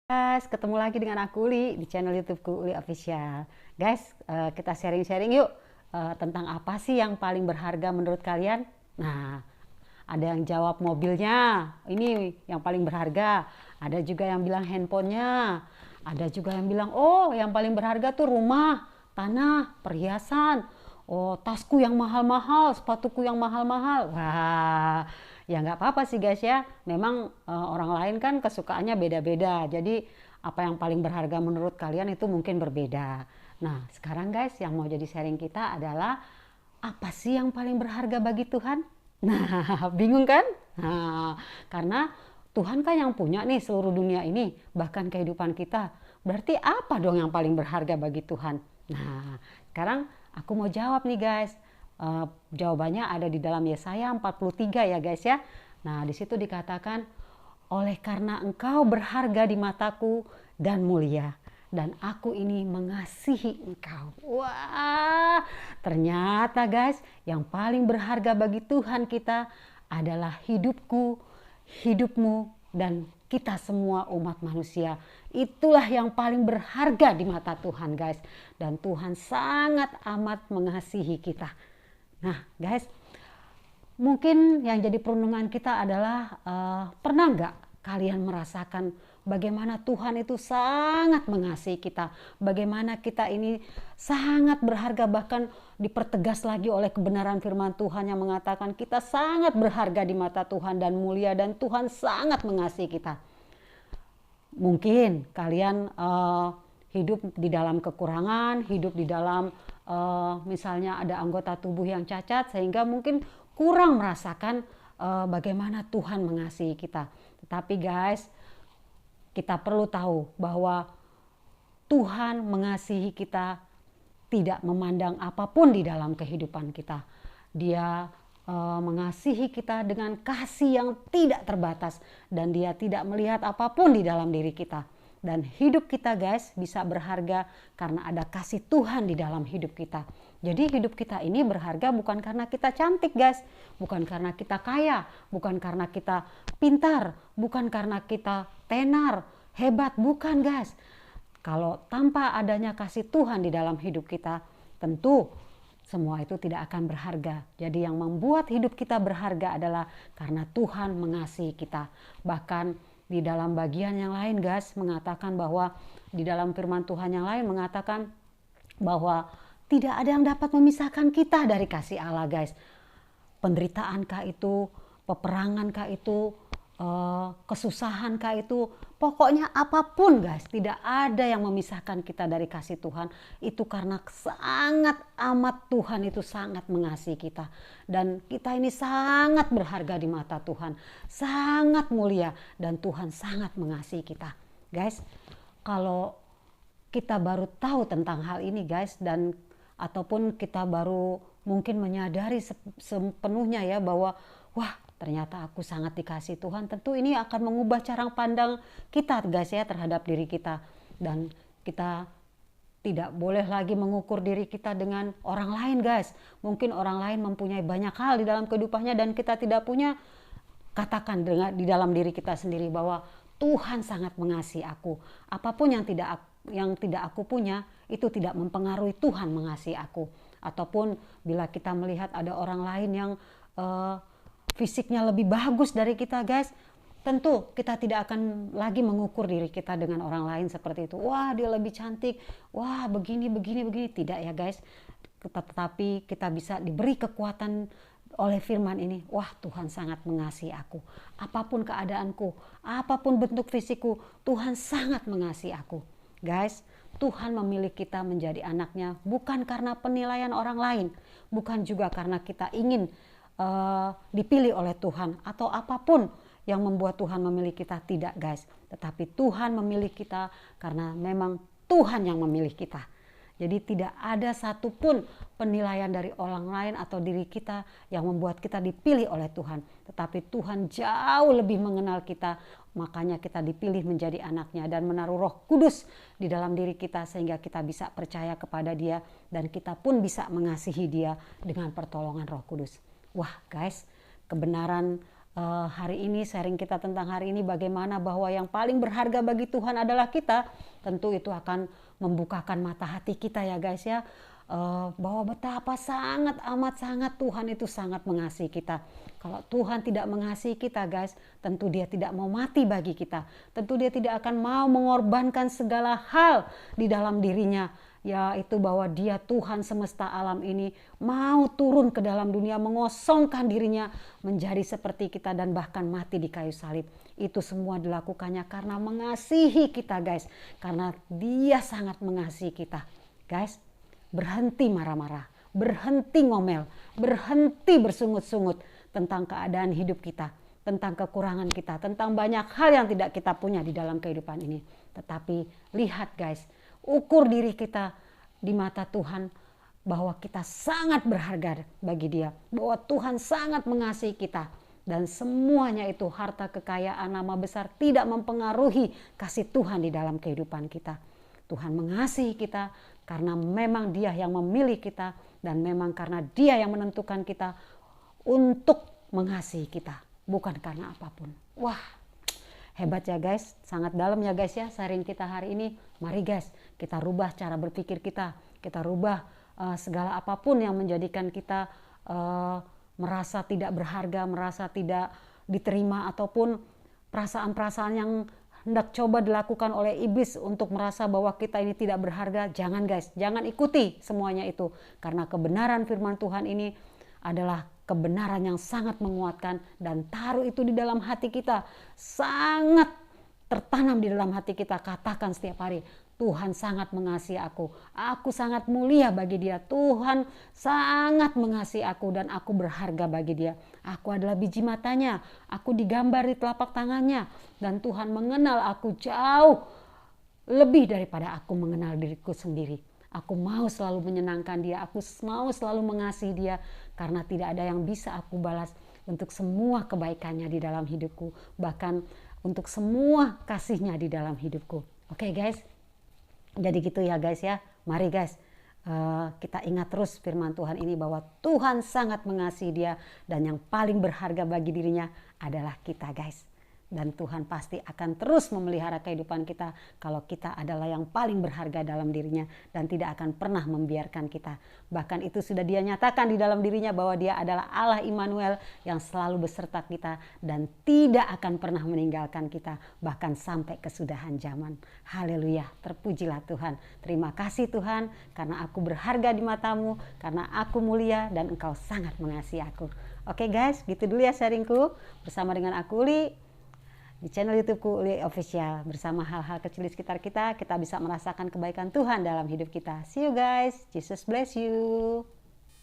Guys, ketemu lagi dengan aku Uli di channel YouTubeku Uli Official. Guys, kita sharing-sharing yuk tentang apa sih yang paling berharga menurut kalian? Nah, ada yang jawab mobilnya, ini yang paling berharga. Ada juga yang bilang handphonenya. Ada juga yang bilang, oh yang paling berharga tuh rumah, tanah, perhiasan. Oh, tasku yang mahal-mahal, sepatuku yang mahal-mahal. Wah, ya nggak apa-apa sih guys ya. Memang orang lain kan kesukaannya beda-beda. Jadi apa yang paling berharga menurut kalian itu mungkin berbeda. Nah, sekarang guys yang mau jadi sharing kita adalah apa sih yang paling berharga bagi Tuhan? Nah, bingung kan? Nah, karena Tuhan kan yang punya nih seluruh dunia ini, bahkan kehidupan kita. Berarti apa dong yang paling berharga bagi Tuhan? Nah, sekarang aku mau jawab nih guys. Jawabannya ada di dalam Yesaya 43 ya guys ya. Nah, di situ dikatakan, oleh karena engkau berharga di mataku dan mulia, dan aku ini mengasihi engkau. Wah, ternyata guys, yang paling berharga bagi Tuhan kita adalah hidupku, hidupmu, dan kita semua umat manusia. Itulah yang paling berharga di mata Tuhan guys. Dan Tuhan sangat amat mengasihi kita. Nah guys, mungkin yang jadi perundungan kita adalah pernah nggak kalian merasakan bagaimana Tuhan itu sangat mengasihi kita, bagaimana kita ini sangat berharga, bahkan dipertegas lagi oleh kebenaran firman Tuhan yang mengatakan kita sangat berharga di mata Tuhan dan mulia, dan Tuhan sangat mengasihi kita. Mungkin kalian hidup di dalam kekurangan, hidup di dalam misalnya ada anggota tubuh yang cacat, sehingga mungkin kurang merasakan bagaimana Tuhan mengasihi kita. Tetapi guys, kita perlu tahu bahwa Tuhan mengasihi kita tidak memandang apapun di dalam kehidupan kita. Dia mengasihi kita dengan kasih yang tidak terbatas, dan dia tidak melihat apapun di dalam diri kita. Dan hidup kita guys bisa berharga karena ada kasih Tuhan di dalam hidup kita. Jadi hidup kita ini berharga bukan karena kita cantik guys, bukan karena kita kaya, bukan karena kita pintar, bukan karena kita tenar, hebat, bukan guys. Kalau tanpa adanya kasih Tuhan di dalam hidup kita, tentu semua itu tidak akan berharga. Jadi yang membuat hidup kita berharga adalah karena Tuhan mengasihi kita. Bahkan di dalam bagian yang lain guys mengatakan bahwa di dalam firman Tuhan yang lain mengatakan bahwa tidak ada yang dapat memisahkan kita dari kasih Allah guys. Penderitaankah itu, peperangankah itu, kesusahankah itu, pokoknya apapun guys, tidak ada yang memisahkan kita dari kasih Tuhan. Itu karena sangat amat Tuhan itu sangat mengasihi kita, dan kita ini sangat berharga di mata Tuhan, sangat mulia, dan Tuhan sangat mengasihi kita guys. Kalau kita baru tahu tentang hal ini guys, dan ataupun kita baru mungkin menyadari sepenuhnya ya bahwa wah ternyata aku sangat dikasihi Tuhan, tentu ini akan mengubah cara pandang kita guys ya terhadap diri kita. Dan kita tidak boleh lagi mengukur diri kita dengan orang lain guys. Mungkin orang lain mempunyai banyak hal di dalam kehidupannya dan kita tidak punya. Katakan di dalam diri kita sendiri bahwa Tuhan sangat mengasihi aku. Apapun yang tidak aku punya itu tidak mempengaruhi Tuhan mengasihi aku. Ataupun bila kita melihat ada orang lain yang fisiknya lebih bagus dari kita guys, tentu kita tidak akan lagi mengukur diri kita dengan orang lain seperti itu. Wah dia lebih cantik, wah begini. Tidak ya guys. Tetapi kita bisa diberi kekuatan oleh firman ini. Wah Tuhan sangat mengasihi aku. Apapun keadaanku, apapun bentuk fisikku, Tuhan sangat mengasihi aku. Guys, Tuhan memilih kita menjadi anaknya bukan karena penilaian orang lain, bukan juga karena kita ingin dipilih oleh Tuhan atau apapun yang membuat Tuhan memilih kita, tidak guys. Tetapi Tuhan memilih kita karena memang Tuhan yang memilih kita. Jadi tidak ada satupun penilaian dari orang lain atau diri kita yang membuat kita dipilih oleh Tuhan. Tetapi Tuhan jauh lebih mengenal kita, makanya kita dipilih menjadi anaknya dan menaruh Roh Kudus di dalam diri kita sehingga kita bisa percaya kepada Dia dan kita pun bisa mengasihi Dia dengan pertolongan Roh Kudus. Wah guys, kebenaran hari ini, sharing kita tentang hari ini bagaimana bahwa yang paling berharga bagi Tuhan adalah kita, tentu itu akan membukakan mata hati kita ya guys ya, bahwa betapa sangat amat sangat Tuhan itu sangat mengasihi kita. Kalau Tuhan tidak mengasihi kita guys, tentu dia tidak mau mati bagi kita, tentu dia tidak akan mau mengorbankan segala hal di dalam dirinya, yaitu bahwa dia Tuhan semesta alam ini mau turun ke dalam dunia, mengosongkan dirinya menjadi seperti kita dan bahkan mati di kayu salib. Itu semua dilakukannya karena mengasihi kita guys, karena dia sangat mengasihi kita. Guys, berhenti marah-marah, berhenti ngomel, berhenti bersungut-sungut tentang keadaan hidup kita, tentang kekurangan kita, tentang banyak hal yang tidak kita punya di dalam kehidupan ini. Tetapi lihat guys, ukur diri kita di mata Tuhan bahwa kita sangat berharga bagi dia, bahwa Tuhan sangat mengasihi kita, dan semuanya itu harta, kekayaan, nama besar tidak mempengaruhi kasih Tuhan di dalam kehidupan kita. Tuhan mengasihi kita karena memang dia yang memilih kita, dan memang karena dia yang menentukan kita untuk mengasihi kita, bukan karena apapun. Wah, hebat ya guys, sangat dalam ya guys ya sharing kita hari ini. Mari guys, kita rubah cara berpikir kita rubah segala apapun yang menjadikan kita merasa tidak berharga, merasa tidak diterima, ataupun perasaan-perasaan yang hendak coba dilakukan oleh iblis untuk merasa bahwa kita ini tidak berharga. Jangan guys, jangan ikuti semuanya itu, karena kebenaran firman Tuhan ini adalah kebenaran yang sangat menguatkan, dan taruh itu di dalam hati kita, sangat tertanam di dalam hati kita. Katakan setiap hari, Tuhan sangat mengasihi aku sangat mulia bagi dia, Tuhan sangat mengasihi aku dan aku berharga bagi dia. Aku adalah biji matanya, aku digambar di telapak tangannya, dan Tuhan mengenal aku jauh lebih daripada aku mengenal diriku sendiri. Aku mau selalu menyenangkan dia, aku mau selalu mengasihi dia, karena tidak ada yang bisa aku balas untuk semua kebaikannya di dalam hidupku, bahkan untuk semua kasihnya di dalam hidupku. Oke guys, jadi gitu ya guys ya. Mari guys, kita ingat terus firman Tuhan ini bahwa Tuhan sangat mengasihi dia, dan yang paling berharga bagi dirinya adalah kita guys. Dan Tuhan pasti akan terus memelihara kehidupan kita kalau kita adalah yang paling berharga dalam dirinya, dan tidak akan pernah membiarkan kita. Bahkan itu sudah dia nyatakan di dalam dirinya bahwa dia adalah Allah Immanuel yang selalu beserta kita dan tidak akan pernah meninggalkan kita bahkan sampai kesudahan zaman. Haleluya, terpujilah Tuhan. Terima kasih Tuhan karena aku berharga di matamu, karena aku mulia dan engkau sangat mengasihi aku. Oke guys, gitu dulu ya sharingku bersama dengan aku Uli di channel YouTubeku Uli Official. Bersama hal-hal kecil di sekitar kita bisa merasakan kebaikan Tuhan dalam hidup kita. See you guys, Jesus bless you.